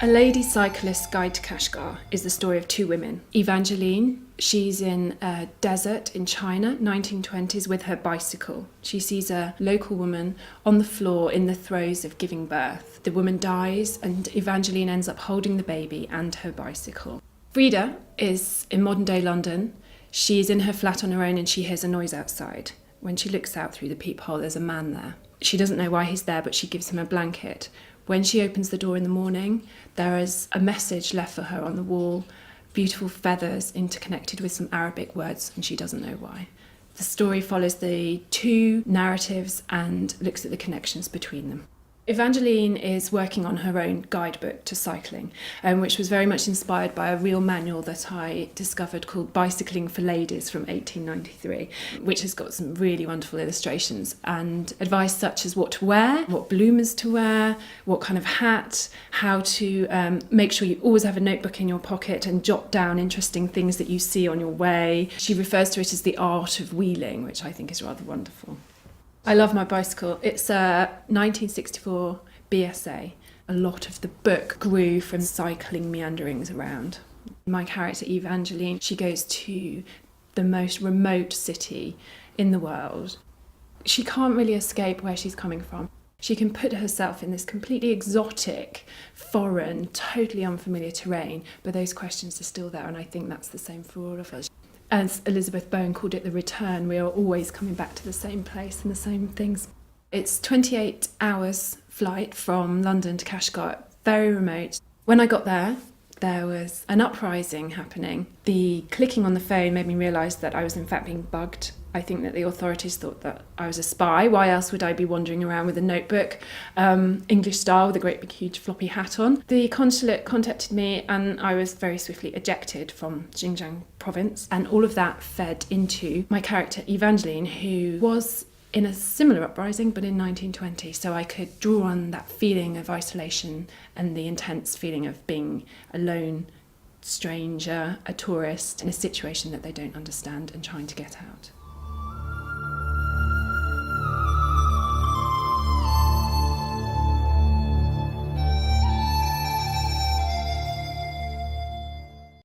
A Lady Cyclist's Guide to Kashgar is the story of two women. Evangeline, she's in a desert in China, 1920s, with her bicycle. She sees a local woman on the floor in the throes of giving birth. The woman dies and Evangeline ends up holding the baby and her bicycle. Frida is in modern-day London. She's in her flat on her own and she hears a noise outside. When she looks out through the peephole, there's a man there. She doesn't know why he's there, but she gives him a blanket. When she opens the door in the morning, there is a message left for her on the wall, beautiful feathers interconnected with some Arabic words, and she doesn't know why. The story follows the two narratives and looks at the connections between them. Evangeline is working on her own guidebook to cycling, which was very much inspired by a real manual that I discovered called Bicycling for Ladies from 1893, which has got some really wonderful illustrations and advice such as what to wear, what bloomers to wear, what kind of hat, how to make sure you always have a notebook in your pocket and jot down interesting things that you see on your way. She refers to it as the art of wheeling, which I think is rather wonderful. I love my bicycle. It's a 1964 BSA. A lot of the book grew from cycling meanderings around. My character Evangeline, she goes to the most remote city in the world. She can't really escape where she's coming from. She can put herself in this completely exotic, foreign, totally unfamiliar terrain, but those questions are still there, and I think that's the same for all of us. As Elizabeth Bowen called it, the return, we are always coming back to the same place and the same things. It's 28 hours flight from London to Kashgar, very remote. When I got there, there was an uprising happening. The clicking on the phone made me realise that I was in fact being bugged. I think that the authorities thought that I was a spy. Why else would I be wandering around with a notebook, English style, with a great big huge floppy hat on? The consulate contacted me and I was very swiftly ejected from Xinjiang province. And all of that fed into my character Evangeline, who was in a similar uprising but in 1920. So I could draw on that feeling of isolation and the intense feeling of being alone, stranger, a tourist, in a situation that they don't understand and trying to get out.